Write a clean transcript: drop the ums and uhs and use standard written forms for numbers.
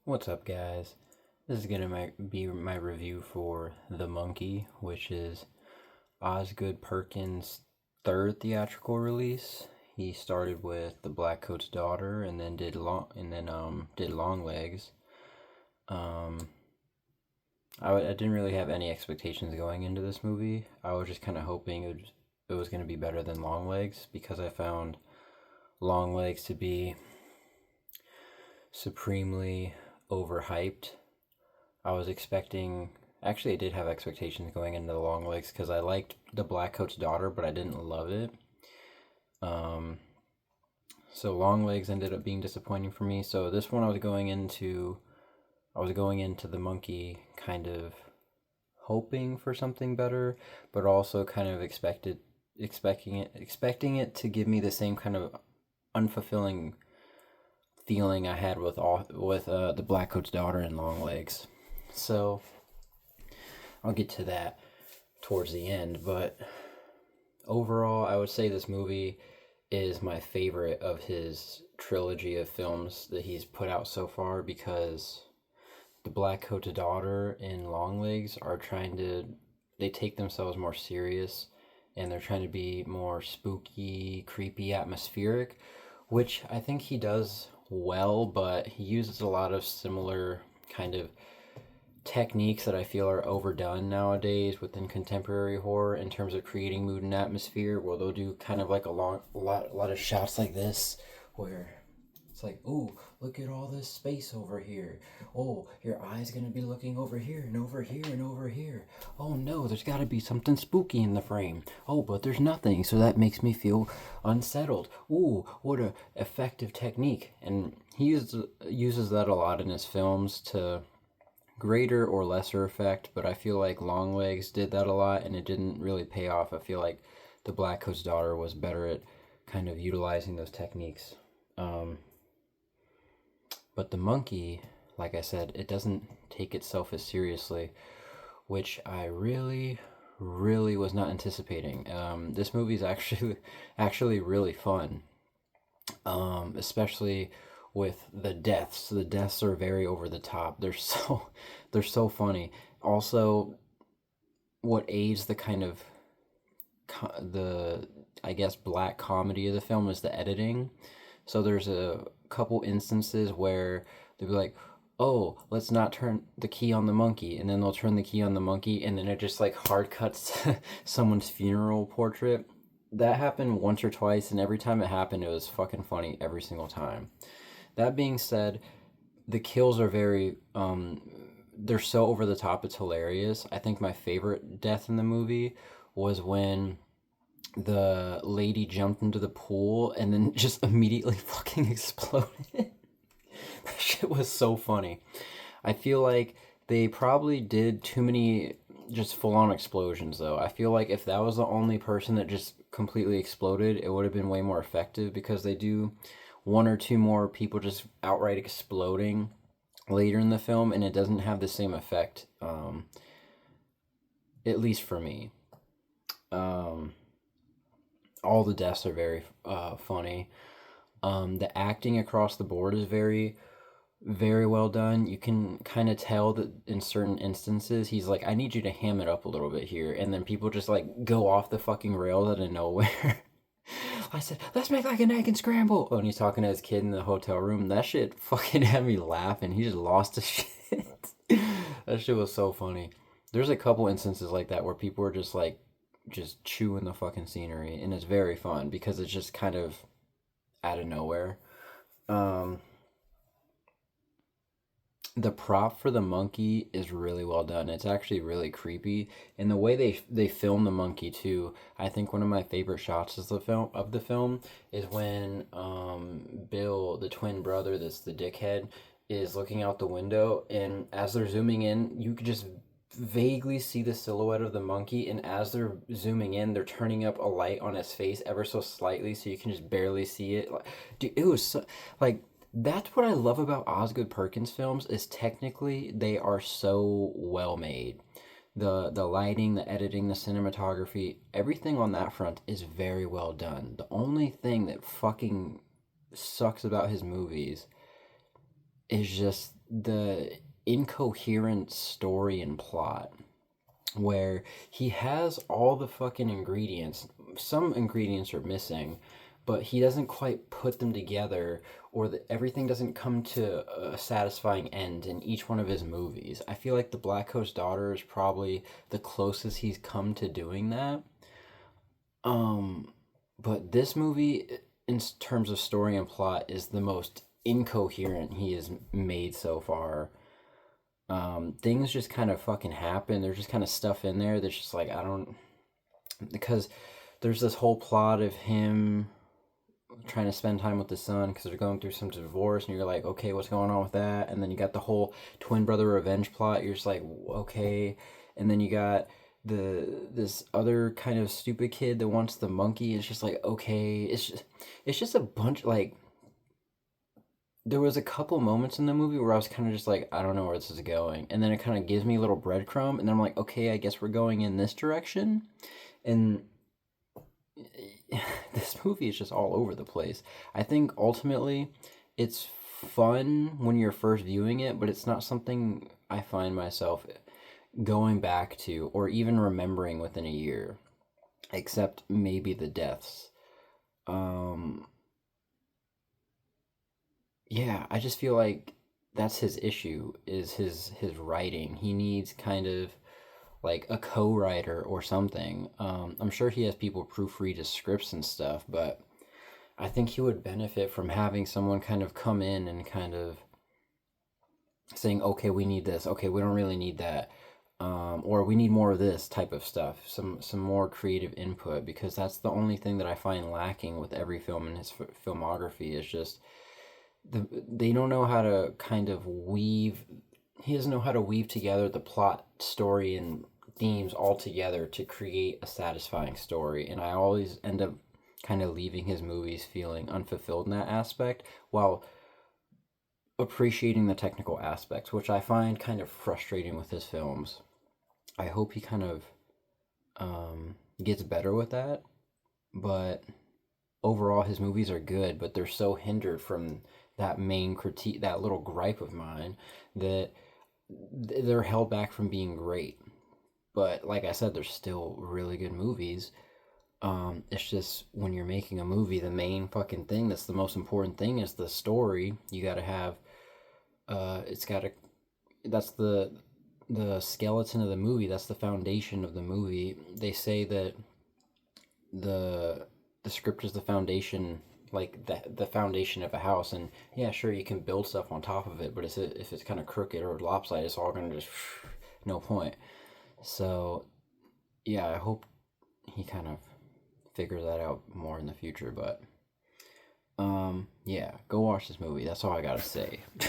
What's up, guys? This is gonna be my review for The Monkey, which is Osgood Perkins' third theatrical release. He started with The Black Coat's Daughter, and then did Long Legs. Um, I didn't really have any expectations going into this movie. I was just kind of hoping it was gonna be better than Long Legs because I found Long Legs to be supremely overhyped. I was expecting. Actually, I did have expectations going into the Long Legs because I liked the Black Coat's Daughter, but I didn't love it. Um, so Long Legs ended up being disappointing for me. So this one, I was going into the Monkey kind of hoping for something better, but also kind of expecting it to give me the same kind of unfulfilling feeling I had with the Black Coat's Daughter and Long Legs. So I'll get to that towards the end, but overall, I would say this movie is my favorite of his trilogy of films that he's put out so far because the Black Coat's Daughter and Long Legs they take themselves more serious and they're trying to be more spooky, creepy, atmospheric, which I think he does well, but he uses a lot of similar kind of techniques that I feel are overdone nowadays within contemporary horror in terms of creating mood and atmosphere, where they'll do kind of like a lot of shots like this, where it's like, oh, look at all this space over here. Oh, your eye's gonna be looking over here and over here and over here. Oh no, there's gotta be something spooky in the frame. Oh, but there's nothing, so that makes me feel unsettled. Ooh, what a effective technique. And he uses that a lot in his films to greater or lesser effect, but I feel like Long Legs did that a lot and it didn't really pay off. I feel like the Black Coat's Daughter was better at kind of utilizing those techniques. But the Monkey, like I said, it doesn't take itself as seriously, which I really, really was not anticipating. This movie is actually really fun, especially with the deaths. The deaths are very over the top. They're so funny. Also, what aids the kind of the I guess black comedy of the film is the editing. So there's a couple instances where they'll be like, "Oh, let's not turn the key on the monkey," and then they'll turn the key on the monkey, and then it just like hard cuts someone's funeral portrait. That happened once or twice, and every time it happened, it was fucking funny every single time. That being said, the kills are they're so over the top, it's hilarious. I think my favorite death in the movie was when the lady jumped into the pool and then just immediately fucking exploded. That shit was so funny. I feel like they probably did too many just full on explosions, though. I feel like if that was the only person that just completely exploded, it would have been way more effective because they do one or two more people just outright exploding later in the film, and it doesn't have the same effect, at least for me. Um, all the deaths are very funny. The acting across the board is very well done. You can kind of tell that in certain instances he's like, I need you to ham it up a little bit here, and then people just like go off the fucking rails out of nowhere. I said, let's make like an egg and scramble. Oh, and he's talking to his kid in the hotel room. That shit fucking had me laughing. He just lost his shit. That shit was so funny. There's a couple instances like that where people are just chewing the fucking scenery, and it's very fun because it's just kind of out of nowhere. Um, the prop for the monkey is really well done. It's actually really creepy, and the way they film the monkey too. I think one of my favorite shots is the film is when Bill, the twin brother, that's the dickhead, is looking out the window, and as they're zooming in, you could just vaguely see the silhouette of the monkey, and as they're zooming in, they're turning up a light on his face ever so slightly, so you can just barely see it. Like, dude, it was so, like that's what I love about Osgood Perkins films is technically they are so well made. The lighting, the editing, the cinematography, everything on that front is very well done. The only thing that fucking sucks about his movies is just the incoherent story and plot where he has all the fucking ingredients. Some ingredients are missing, but he doesn't quite put them together, or everything doesn't come to a satisfying end in each one of his movies. I feel like The Black Coat's Daughter is probably the closest he's come to doing that. But this movie, in terms of story and plot, is the most incoherent he has made so far. Things just kind of fucking happen. There's just kind of stuff in there that's just like, I don't, because there's this whole plot of him trying to spend time with his son because they're going through some divorce, and you're like, okay, what's going on with that? And then you got the whole twin brother revenge plot. You're just like, okay. And then you got this other kind of stupid kid that wants the monkey. It's just like, okay, it's just a bunch, like, there was a couple moments in the movie where I was kind of just like, I don't know where this is going. And then it kind of gives me a little breadcrumb. And then I'm like, okay, I guess we're going in this direction. And this movie is just all over the place. I think ultimately it's fun when you're first viewing it, but it's not something I find myself going back to or even remembering within a year, except maybe the deaths. Um, yeah, I just feel like that's his issue is his writing. He needs kind of like a co-writer or something. I'm sure he has people proofread his scripts and stuff, but I think he would benefit from having someone kind of come in and kind of saying, okay, we need this. Okay, we don't really need that. Or we need more of this type of stuff. Some more creative input, because that's the only thing that I find lacking with every film in his filmography is just they don't know how to kind of weave. He doesn't know how to weave together the plot, story, and themes all together to create a satisfying story. And I always end up kind of leaving his movies feeling unfulfilled in that aspect, while appreciating the technical aspects, which I find kind of frustrating with his films. I hope he kind of gets better with that, but overall his movies are good, but they're so hindered from that main critique, that little gripe of mine, that they're held back from being great. But like I said, they're still really good movies. It's just when you're making a movie, the main fucking thing that's the most important thing is the story. You got to have it's got to that's the skeleton of the movie. That's the foundation of the movie. They say that the the script is the foundation, like the foundation of a house. And yeah, sure, you can build stuff on top of it, but if it's kind of crooked or lopsided, it's all gonna just no point. So yeah, I hope he kind of figures that out more in the future. But yeah, go watch this movie. That's all I gotta say.